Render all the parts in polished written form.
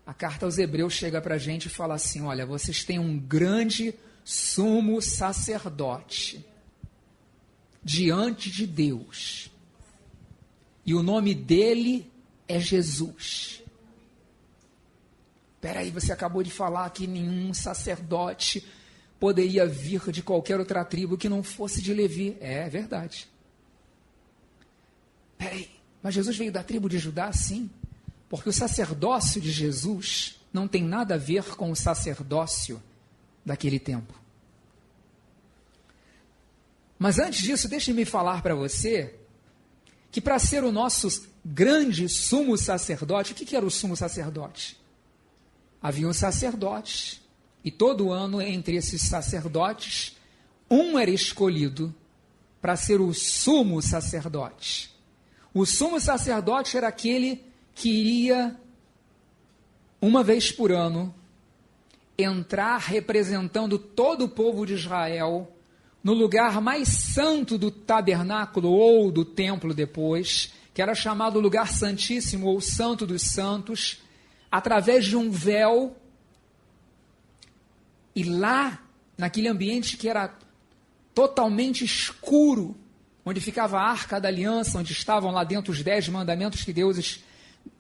A carta aos Hebreus chega para a gente e fala assim, olha, vocês têm um grande sumo sacerdote diante de Deus. E o nome dele é Jesus. Espera aí, você acabou de falar que nenhum sacerdote poderia vir de qualquer outra tribo que não fosse de Levi. É verdade. Espera aí, mas Jesus veio da tribo de Judá? Sim. Porque o sacerdócio de Jesus não tem nada a ver com o sacerdócio daquele tempo. Mas antes disso, deixe-me falar para você que para ser o nosso grande sumo sacerdote, o que era o sumo sacerdote? Havia um sacerdote, e todo ano entre esses sacerdotes, um era escolhido para ser o sumo sacerdote. O sumo sacerdote era aquele que iria, uma vez por ano, entrar representando todo o povo de Israel no lugar mais santo do tabernáculo ou do templo depois, que era chamado lugar santíssimo ou santo dos santos, através de um véu, e lá, naquele ambiente que era totalmente escuro, onde ficava a Arca da Aliança, onde estavam lá dentro os 10 mandamentos que Deus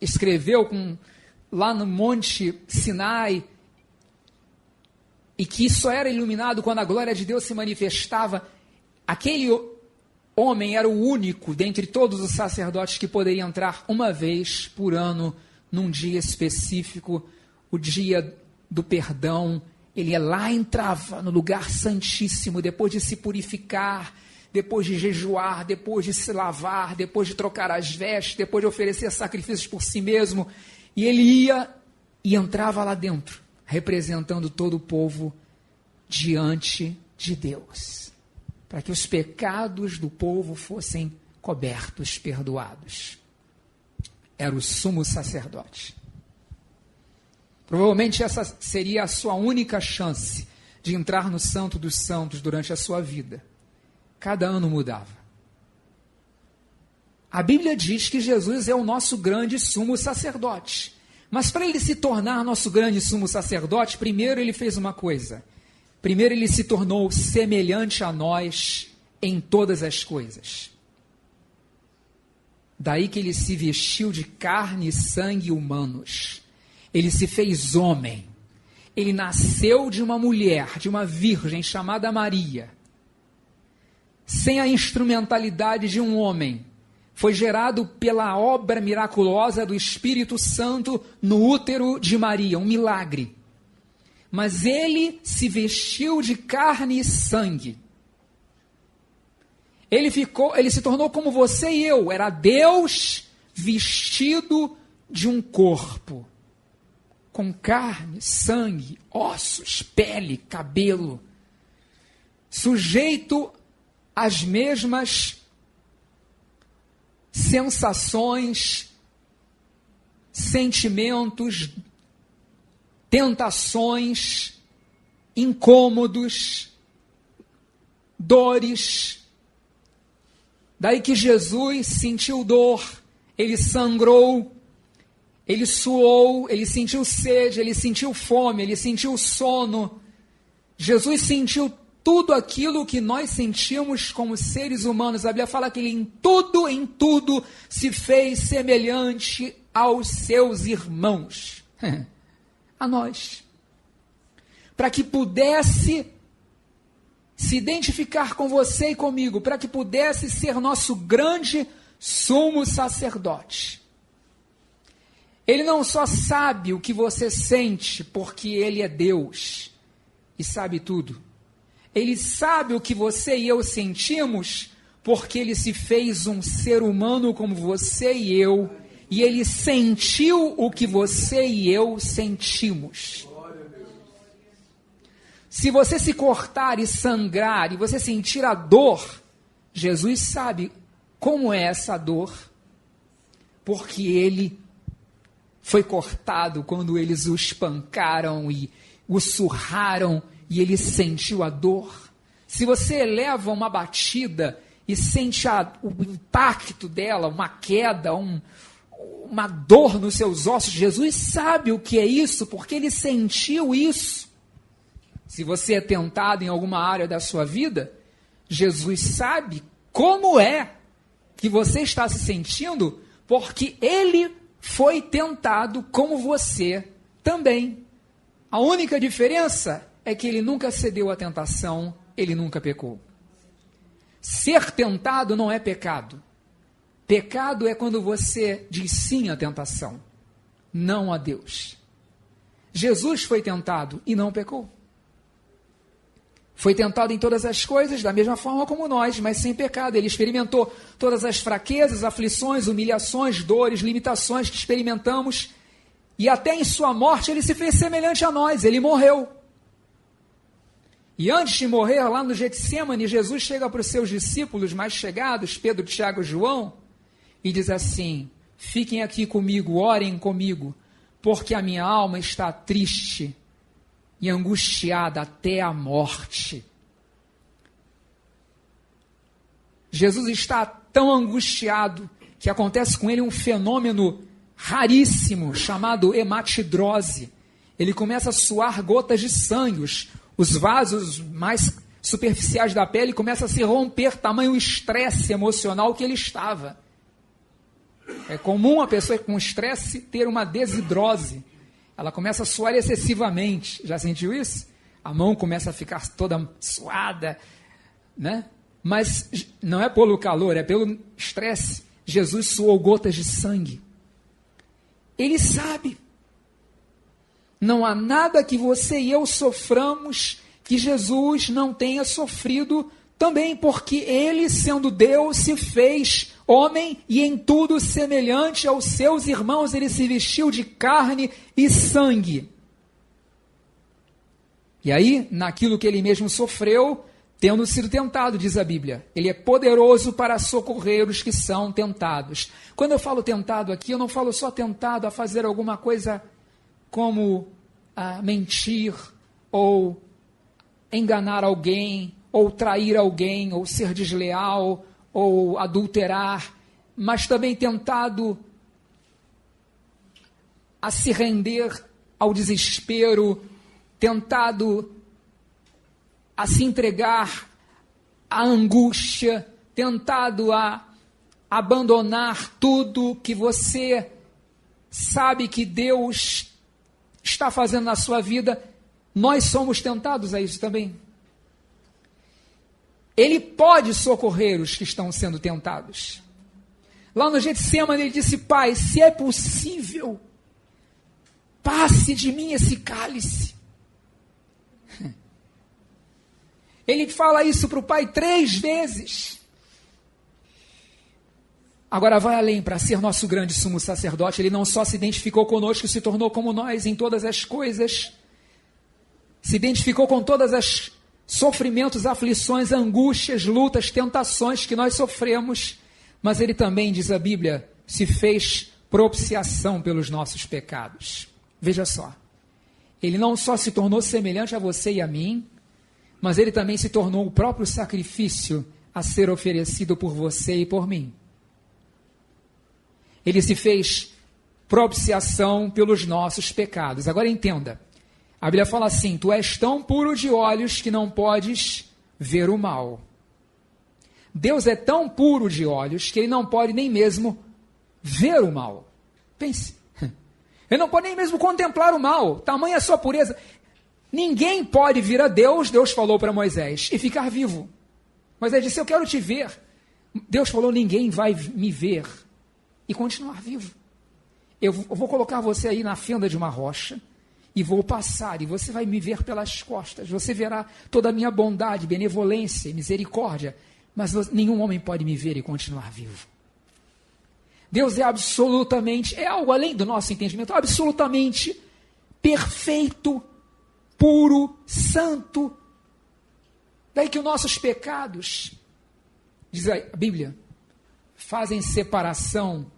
escreveu lá no Monte Sinai, e que só era iluminado quando a glória de Deus se manifestava. Aquele homem era o único dentre todos os sacerdotes que poderia entrar uma vez por ano, num dia específico, o dia do perdão. Ele ia lá, entrava no lugar santíssimo, depois de se purificar, depois de jejuar, depois de se lavar, depois de trocar as vestes, depois de oferecer sacrifícios por si mesmo, e ele ia e entrava lá dentro, representando todo o povo diante de Deus, para que os pecados do povo fossem cobertos, perdoados. Era o sumo sacerdote. Provavelmente essa seria a sua única chance de entrar no Santo dos Santos durante a sua vida. Cada ano mudava. A Bíblia diz que Jesus é o nosso grande sumo sacerdote. Mas para ele se tornar nosso grande sumo sacerdote, primeiro ele fez uma coisa. Primeiro ele se tornou semelhante a nós em todas as coisas. Daí que ele se vestiu de carne e sangue humanos. Ele se fez homem. Ele nasceu de uma mulher, de uma virgem chamada Maria. Sem a instrumentalidade de um homem. Foi gerado pela obra miraculosa do Espírito Santo no útero de Maria, um milagre. Mas ele se vestiu de carne e sangue. Ele se tornou como você e eu, era Deus vestido de um corpo, com carne, sangue, ossos, pele, cabelo, sujeito às mesmas sensações, sentimentos, tentações, incômodos, dores. Daí que Jesus sentiu dor, ele sangrou, ele suou, ele sentiu sede, ele sentiu fome, ele sentiu sono. Jesus sentiu tudo aquilo que nós sentimos como seres humanos. A Bíblia fala que ele em tudo se fez semelhante aos seus irmãos, a nós, para que pudesse se identificar com você e comigo, para que pudesse ser nosso grande sumo sacerdote. Ele não só sabe o que você sente, porque ele é Deus e sabe tudo. Ele sabe o que você e eu sentimos, porque ele se fez um ser humano como você e eu, e ele sentiu o que você e eu sentimos. Se você se cortar e sangrar, e você sentir a dor, Jesus sabe como é essa dor, porque ele foi cortado quando eles o espancaram e o surraram, e ele sentiu a dor. Se você leva uma batida e sente o impacto dela, uma queda, uma dor nos seus ossos. Jesus sabe o que é isso, porque ele sentiu isso. Se você é tentado em alguma área da sua vida, Jesus sabe como é que você está se sentindo, porque ele foi tentado como você também. A única diferença é que ele nunca cedeu à tentação, ele nunca pecou. Ser tentado não é pecado. Pecado é quando você diz sim à tentação, não a Deus. Jesus foi tentado e não pecou. Foi tentado em todas as coisas, da mesma forma como nós, mas sem pecado. Ele experimentou todas as fraquezas, aflições, humilhações, dores, limitações que experimentamos. E até em sua morte ele se fez semelhante a nós, ele morreu. E antes de morrer, lá no Getsêmani, Jesus chega para os seus discípulos mais chegados, Pedro, Tiago e João, e diz assim: fiquem aqui comigo, orem comigo, porque a minha alma está triste e angustiada até a morte. Jesus está tão angustiado que acontece com ele um fenômeno raríssimo chamado hematidrose. Ele começa a suar gotas de sangue, os vasos mais superficiais da pele começam a se romper, tamanho estresse emocional que ele estava. É comum a pessoa com estresse ter uma desidrose. Ela começa a suar excessivamente. Já sentiu isso? A mão começa a ficar toda suada, né? Mas não é pelo calor, é pelo estresse. Jesus suou gotas de sangue. Ele sabe. Não há nada que você e eu soframos que Jesus não tenha sofrido também, porque ele, sendo Deus, se fez homem e em tudo semelhante aos seus irmãos, ele se vestiu de carne e sangue. E aí, naquilo que ele mesmo sofreu, tendo sido tentado, diz a Bíblia, ele é poderoso para socorrer os que são tentados. Quando eu falo tentado aqui, eu não falo só tentado a fazer alguma coisa como mentir, ou enganar alguém, ou trair alguém, ou ser desleal, ou adulterar, mas também tentado a se render ao desespero, tentado a se entregar à angústia, tentado a abandonar tudo que você sabe que Deus está fazendo na sua vida. Nós somos tentados a isso também. Ele pode socorrer os que estão sendo tentados. Lá no Getsêmani ele disse: Pai, se é possível, passe de mim esse cálice. Ele fala isso para o Pai 3 vezes. Agora vai além, para ser nosso grande sumo sacerdote, ele não só se identificou conosco, se tornou como nós em todas as coisas, se identificou com todas as sofrimentos, aflições, angústias, lutas, tentações que nós sofremos, mas ele também, diz a Bíblia, se fez propiciação pelos nossos pecados. Veja só, ele não só se tornou semelhante a você e a mim, mas ele também se tornou o próprio sacrifício a ser oferecido por você e por mim. Ele se fez propiciação pelos nossos pecados. Agora entenda, a Bíblia fala assim: tu és tão puro de olhos que não podes ver o mal. Deus é tão puro de olhos que ele não pode nem mesmo ver o mal. Pense, ele não pode nem mesmo contemplar o mal, tamanha a sua pureza. Ninguém pode vir a Deus, Deus falou para Moisés, e ficar vivo. Moisés disse: eu quero te ver. Deus falou: ninguém vai me ver e continuar vivo. Eu vou colocar você aí na fenda de uma rocha e vou passar, e você vai me ver pelas costas. Você verá toda a minha bondade, benevolência e misericórdia, mas nenhum homem pode me ver e continuar vivo. Deus é absolutamente, é algo além do nosso entendimento, absolutamente perfeito, puro, santo. Daí que os nossos pecados, diz a Bíblia, fazem separação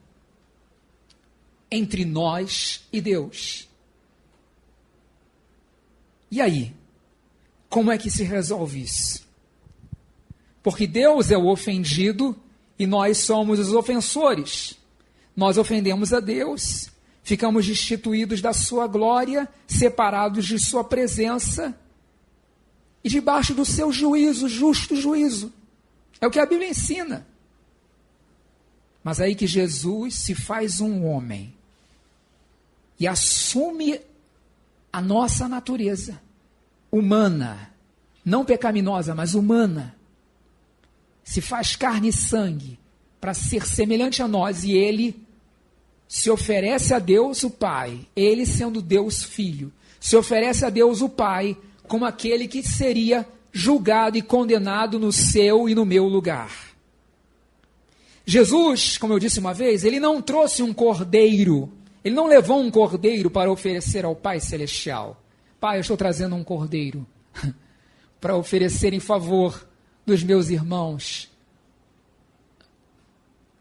entre nós e Deus. E aí? Como é que se resolve isso? Porque Deus é o ofendido e nós somos os ofensores. nós ofendemos a Deus, ficamos destituídos da sua glória, separados de sua presença e debaixo do seu juízo, justo juízo. É o que a Bíblia ensina. Mas aí que Jesus se faz um homem e assume a nossa natureza humana, não pecaminosa, mas humana, se faz carne e sangue para ser semelhante a nós, e ele se oferece a Deus o Pai, ele sendo Deus Filho, se oferece a Deus o Pai como aquele que seria julgado e condenado no seu e no meu lugar. Jesus, como eu disse uma vez, ele não trouxe um cordeiro, ele não levou um cordeiro para oferecer ao Pai Celestial. Pai, eu estou trazendo um cordeiro para oferecer em favor dos meus irmãos,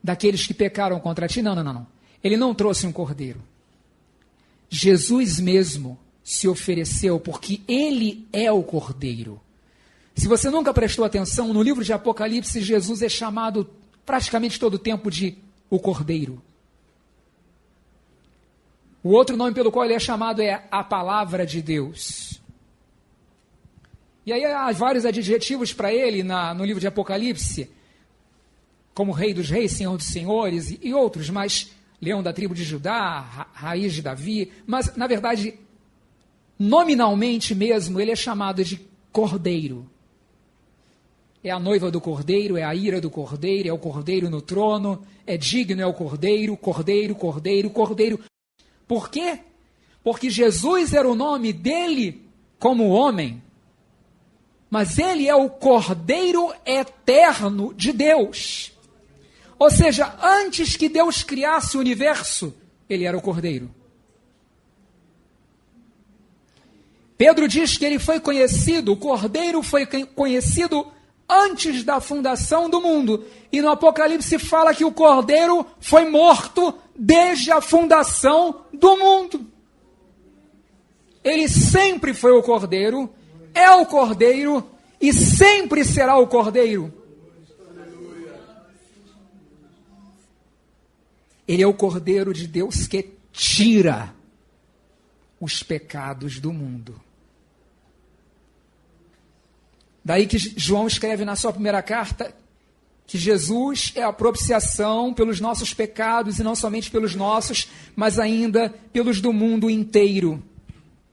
daqueles que pecaram contra ti. Não. Ele não trouxe um cordeiro. Jesus mesmo se ofereceu, porque ele é o cordeiro. Se você nunca prestou atenção, no livro de Apocalipse, Jesus é chamado praticamente todo o tempo de o cordeiro. O outro nome pelo qual ele é chamado é a palavra de Deus. E aí há vários adjetivos para ele no livro de Apocalipse, como Rei dos Reis, Senhor dos Senhores e outros, mas Leão da tribo de Judá, Raiz de Davi, mas na verdade, nominalmente mesmo, ele é chamado de Cordeiro. É a noiva do Cordeiro, é a ira do Cordeiro, é o Cordeiro no trono, é digno, é o Cordeiro, Cordeiro, Cordeiro, Cordeiro. Por quê? Porque Jesus era o nome dele como homem, mas ele é o Cordeiro eterno de Deus. Ou seja, antes que Deus criasse o universo, ele era o Cordeiro. Pedro diz que ele foi conhecido, o Cordeiro foi conhecido antes da fundação do mundo. E no Apocalipse fala que o Cordeiro foi morto desde a fundação do mundo. Ele sempre foi o Cordeiro, é o Cordeiro e sempre será o Cordeiro. Ele é o Cordeiro de Deus que tira os pecados do mundo. Daí que João escreve na sua primeira carta que Jesus é a propiciação pelos nossos pecados, e não somente pelos nossos, mas ainda pelos do mundo inteiro.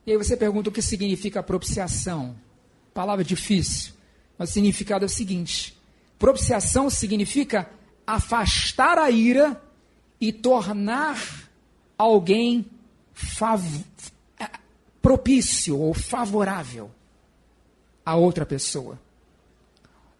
E aí você pergunta o que significa propiciação. Palavra difícil, mas o significado é o seguinte: propiciação significa afastar a ira e tornar alguém propício ou favorável a outra pessoa.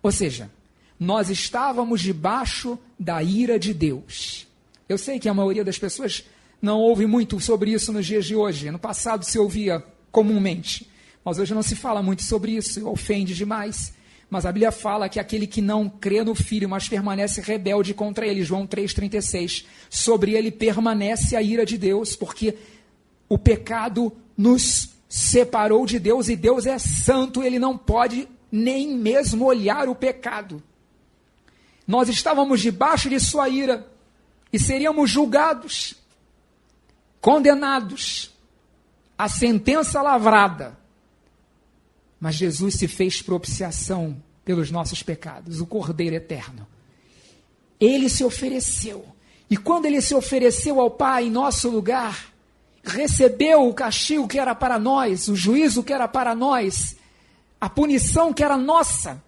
Ou seja, nós estávamos debaixo da ira de Deus. Eu sei que a maioria das pessoas não ouve muito sobre isso nos dias de hoje. No passado se ouvia comumente, mas hoje não se fala muito sobre isso, ofende demais. Mas a Bíblia fala que aquele que não crê no Filho, mas permanece rebelde contra ele, João 3,36, sobre ele permanece a ira de Deus, porque o pecado nos separou de Deus, e Deus é santo, ele não pode nem mesmo olhar o pecado. Nós estávamos debaixo de sua ira, e seríamos julgados, condenados, a sentença lavrada. Mas Jesus se fez propiciação pelos nossos pecados, o Cordeiro eterno. Ele se ofereceu. E quando ele se ofereceu ao Pai em nosso lugar, recebeu o castigo que era para nós, o juízo que era para nós, a punição que era nossa,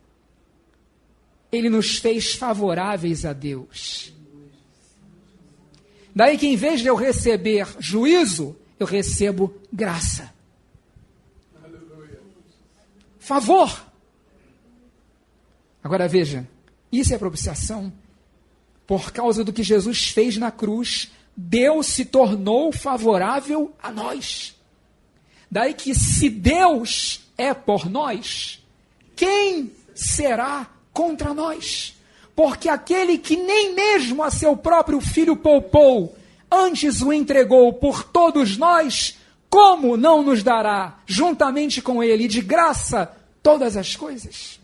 ele nos fez favoráveis a Deus. Daí que em vez de eu receber juízo, eu recebo graça. Favor. Agora veja, isso é propiciação. Por causa do que Jesus fez na cruz, Deus se tornou favorável a nós. Daí que se Deus é por nós, quem será contra nós? Porque aquele que nem mesmo a seu próprio Filho poupou, antes o entregou por todos nós, como não nos dará, juntamente com ele, de graça, todas as coisas?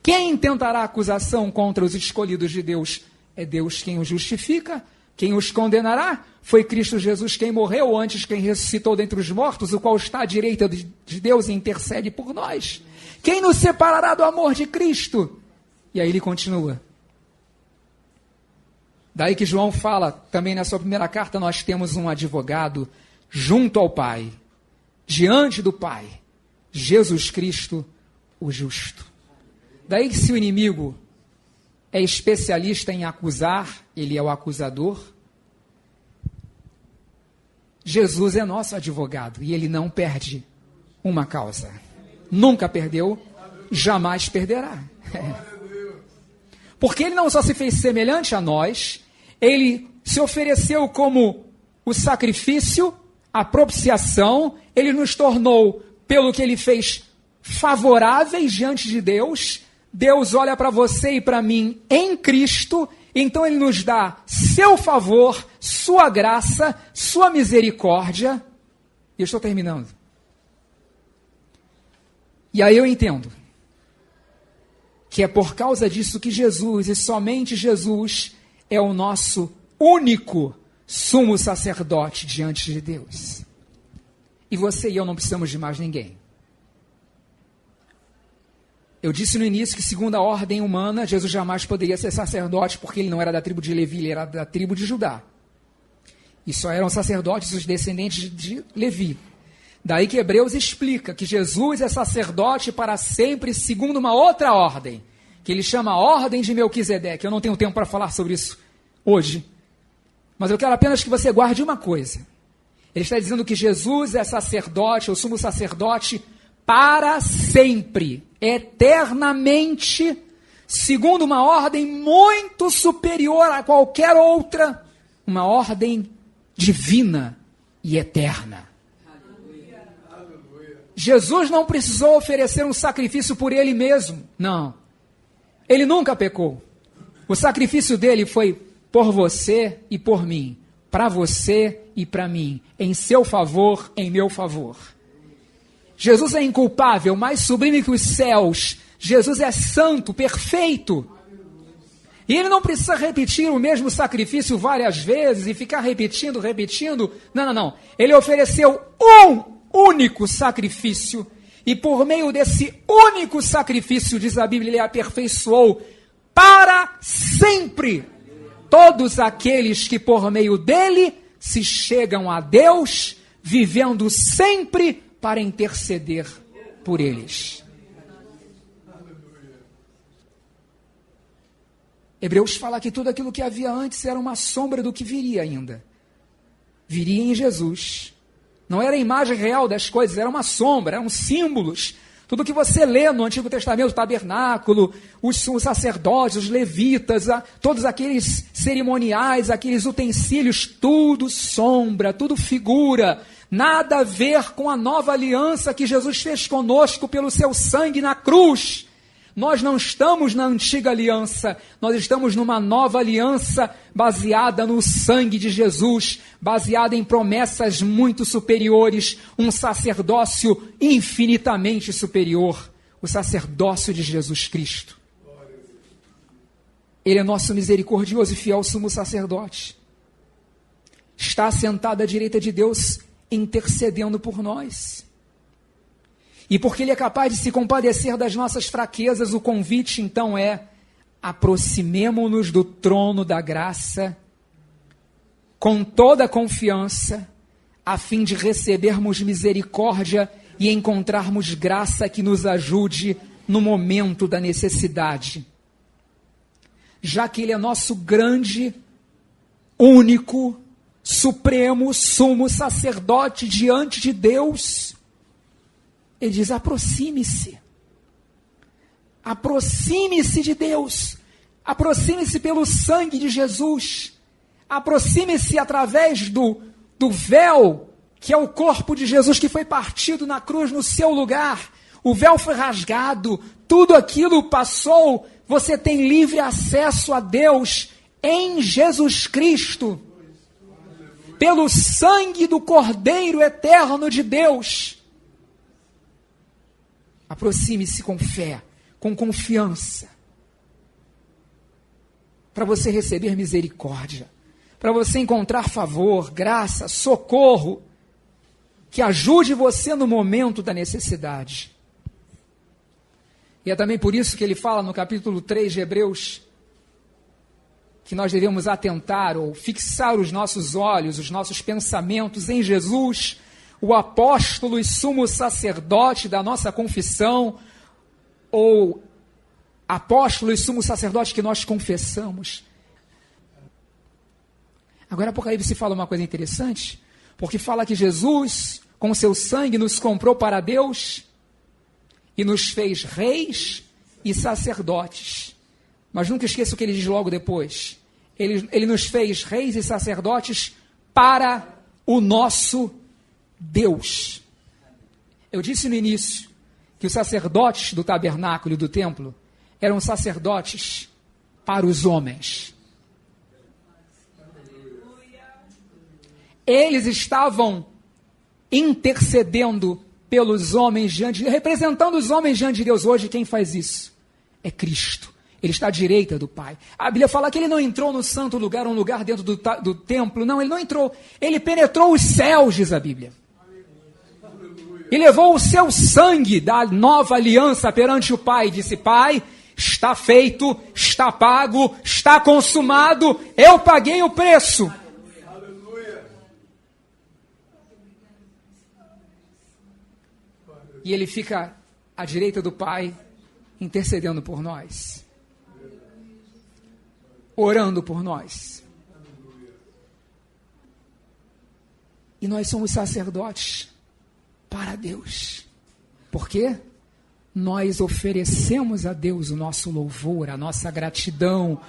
Quem intentará acusação contra os escolhidos de Deus? É Deus quem os justifica, Quem os condenará? Foi Cristo Jesus quem morreu, antes quem ressuscitou dentre os mortos, o qual está à direita de Deus e intercede por nós. Quem nos separará do amor de Cristo? E aí ele continua. Daí que João fala, também na sua primeira carta, nós temos um advogado junto ao Pai, diante do Pai, Jesus Cristo, o justo. Daí que se o inimigo é especialista em acusar, ele é o acusador, Jesus é nosso advogado e ele não perde uma causa. Nunca perdeu, jamais perderá. Porque ele não só se fez semelhante a nós, ele se ofereceu como o sacrifício, a propiciação, ele nos tornou, pelo que ele fez, favoráveis diante de Deus. Deus olha para você e para mim em Cristo, então ele nos dá seu favor, sua graça, sua misericórdia. E eu estou terminando. E aí eu entendo que é por causa disso que Jesus, e somente Jesus, é o nosso único sumo sacerdote diante de Deus. E você e eu não precisamos de mais ninguém. Eu disse no início que, segundo a ordem humana, Jesus jamais poderia ser sacerdote, porque ele não era da tribo de Levi, ele era da tribo de Judá. E só eram sacerdotes os descendentes de Levi. Daí que Hebreus explica que Jesus é sacerdote para sempre, segundo uma outra ordem, que ele chama a ordem de Melquisedeque. Eu não tenho tempo para falar sobre isso hoje, mas eu quero apenas que você guarde uma coisa. Ele está dizendo que Jesus é sacerdote, o sumo sacerdote, para sempre, eternamente, segundo uma ordem muito superior a qualquer outra, uma ordem divina e eterna. Jesus não precisou oferecer um sacrifício por ele mesmo, não. Ele nunca pecou. O sacrifício dele foi por você e por mim, para você e para mim, em seu favor, em meu favor. Jesus é inculpável, mais sublime que os céus. Jesus é santo, perfeito. E ele não precisa repetir o mesmo sacrifício várias vezes e ficar repetindo. Não. Ele ofereceu um único sacrifício. E por meio desse único sacrifício, diz a Bíblia, ele aperfeiçoou para sempre todos aqueles que por meio dele se chegam a Deus, vivendo sempre para interceder por eles. Hebreus fala que tudo aquilo que havia antes era uma sombra do que viria ainda. Viria em Jesus. Não era a imagem real das coisas, era uma sombra, eram símbolos. Tudo que você lê no Antigo Testamento, o tabernáculo, os sacerdotes, os levitas, todos aqueles cerimoniais, aqueles utensílios, tudo sombra, tudo figura. Nada a ver com a nova aliança que Jesus fez conosco pelo seu sangue na cruz. Nós não estamos na antiga aliança, nós estamos numa nova aliança baseada no sangue de Jesus, baseada em promessas muito superiores, um sacerdócio infinitamente superior, o sacerdócio de Jesus Cristo. Ele é nosso misericordioso e fiel sumo sacerdote. Está sentado à direita de Deus, intercedendo por nós. E porque ele é capaz de se compadecer das nossas fraquezas, o convite então é: aproximemo-nos do trono da graça com toda a confiança, a fim de recebermos misericórdia e encontrarmos graça que nos ajude no momento da necessidade. Já que ele é nosso grande, único, supremo, sumo sacerdote diante de Deus, ele diz: aproxime-se. Aproxime-se de Deus. Aproxime-se pelo sangue de Jesus. Aproxime-se através do véu, que é o corpo de Jesus que foi partido na cruz no seu lugar. O véu foi rasgado, tudo aquilo passou. Você tem livre acesso a Deus em Jesus Cristo. Pelo sangue do Cordeiro eterno de Deus. Aproxime-se com fé, com confiança, para você receber misericórdia, para você encontrar favor, graça, socorro, que ajude você no momento da necessidade. E é também por isso que ele fala no capítulo 3 de Hebreus, que nós devemos atentar ou fixar os nossos olhos, os nossos pensamentos em Jesus, o apóstolo e sumo sacerdote da nossa confissão, ou apóstolo e sumo sacerdote que nós confessamos. Agora Apocalipse fala uma coisa interessante, porque fala que Jesus, com seu sangue, nos comprou para Deus e nos fez reis e sacerdotes. Mas nunca esqueça o que ele diz logo depois. Ele nos fez reis e sacerdotes para o nosso Deus. Eu disse no início que os sacerdotes do tabernáculo e do templo eram sacerdotes para os homens. Eles estavam intercedendo pelos homens diante, representando os homens diante de Deus. Hoje quem faz isso? É Cristo. Ele está à direita do Pai. A Bíblia fala que ele não entrou no santo lugar, um lugar dentro do templo. Não, ele não entrou. Ele penetrou os céus, diz a Bíblia. E levou o seu sangue da nova aliança perante o Pai. E disse: Pai, está feito, está pago, está consumado. Eu paguei o preço. E ele fica à direita do Pai, intercedendo por nós. Orando por nós. E nós somos sacerdotes para Deus. Por quê? Nós oferecemos a Deus o nosso louvor, a nossa gratidão,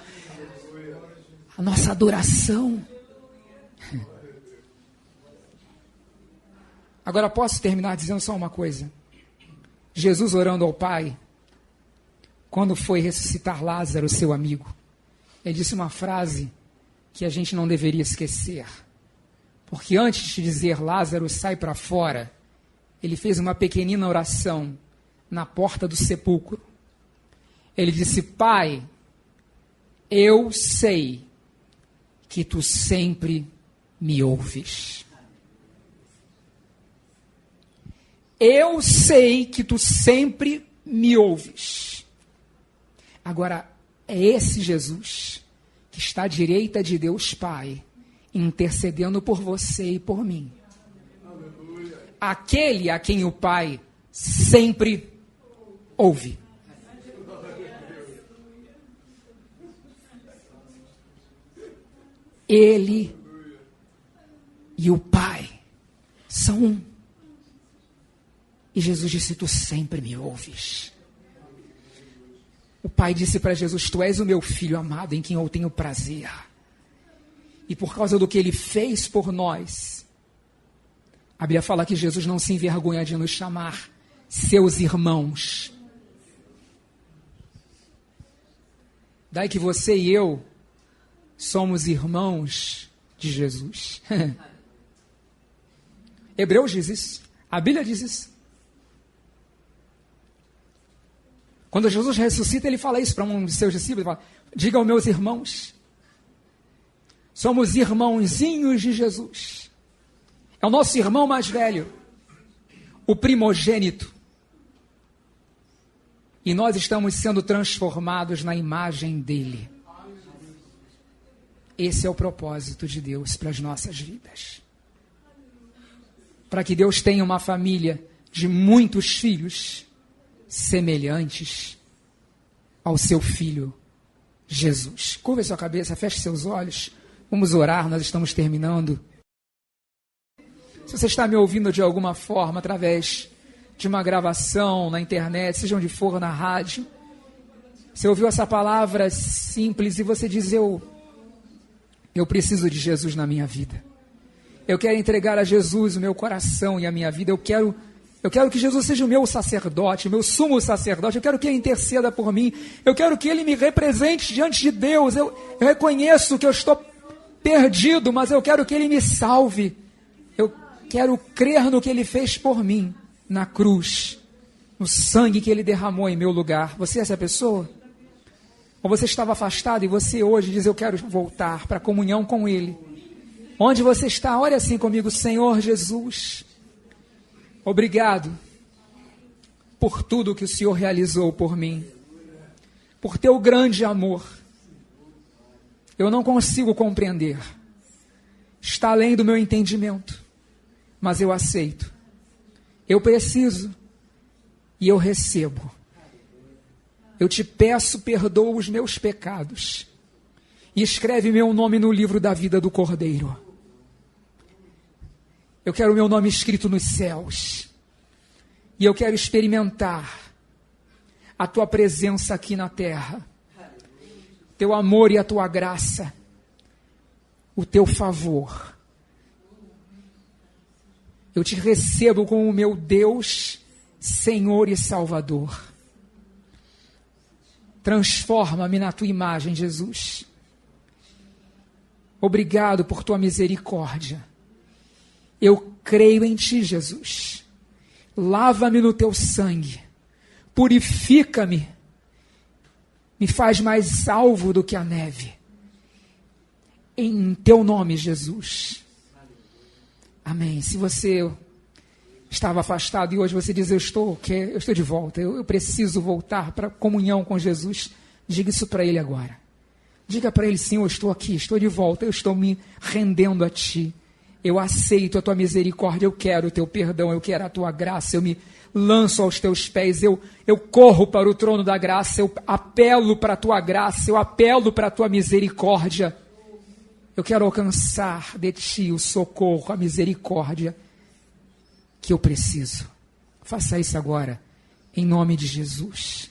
a nossa adoração. Agora posso terminar dizendo só uma coisa. Jesus orando ao Pai, quando foi ressuscitar Lázaro, seu amigo, ele disse uma frase que a gente não deveria esquecer. Porque antes de dizer Lázaro, sai para fora, ele fez uma pequenina oração na porta do sepulcro. Ele disse: Pai, eu sei que tu sempre me ouves. Eu sei que tu sempre me ouves. Agora, é esse Jesus que está à direita de Deus Pai, intercedendo por você e por mim. Aquele a quem o Pai sempre ouve. Ele e o Pai são um. E Jesus disse: tu sempre me ouves. O Pai disse para Jesus: tu és o meu filho amado, em quem eu tenho prazer. E por causa do que ele fez por nós, a Bíblia fala que Jesus não se envergonha de nos chamar seus irmãos. Daí que você e eu somos irmãos de Jesus. Hebreus diz isso. A Bíblia diz isso. Quando Jesus ressuscita, ele fala isso para um de seus discípulos. Ele fala: diga aos meus irmãos. Somos irmãozinhos de Jesus. É o nosso irmão mais velho, o primogênito. E nós estamos sendo transformados na imagem dele. Esse é o propósito de Deus para as nossas vidas. Para que Deus tenha uma família de muitos filhos semelhantes ao seu Filho Jesus. Curva sua cabeça, feche seus olhos. Vamos orar, nós estamos terminando. Se você está me ouvindo de alguma forma, através de uma gravação na internet, seja onde for, na rádio, você ouviu essa palavra simples e você diz: eu preciso de Jesus na minha vida. Eu quero entregar a Jesus o meu coração e a minha vida. Eu quero que Jesus seja o meu sacerdote, o meu sumo sacerdote. Eu quero que ele interceda por mim. Eu quero que ele me represente diante de Deus. Eu reconheço que eu estou perdido, mas eu quero que ele me salve. Eu quero crer no que ele fez por mim, na cruz, no sangue que ele derramou em meu lugar. Você é essa pessoa? Ou você estava afastado e você hoje diz: eu quero voltar para a comunhão com ele. Onde você está, ore assim comigo: Senhor Jesus, obrigado por tudo que o Senhor realizou por mim, por teu grande amor. Eu não consigo compreender, está além do meu entendimento, mas eu aceito, eu preciso e eu recebo. Eu te peço, perdoa os meus pecados e escreve meu nome no livro da vida do Cordeiro. Eu quero o meu nome escrito nos céus e eu quero experimentar a tua presença aqui na terra, teu amor e a tua graça, o teu favor. Eu te recebo como o meu Deus, Senhor e Salvador. Transforma-me na tua imagem, Jesus. Obrigado por tua misericórdia. Eu creio em ti, Jesus. Lava-me no teu sangue. Purifica-me. Me faz mais salvo do que a neve. Em teu nome, Jesus. Amém. Se você estava afastado e hoje você diz: eu estou de volta, eu preciso voltar para a comunhão com Jesus, diga isso para Ele agora. Diga para Ele: sim, eu estou aqui, estou de volta, eu estou me rendendo a Ti. Eu aceito a Tua misericórdia, eu quero o Teu perdão, eu quero a Tua graça, eu me lanço aos Teus pés, eu corro para o trono da graça, eu apelo para a Tua graça, eu apelo para a Tua misericórdia. Eu quero alcançar de Ti o socorro, a misericórdia que eu preciso. Faça isso agora, em nome de Jesus.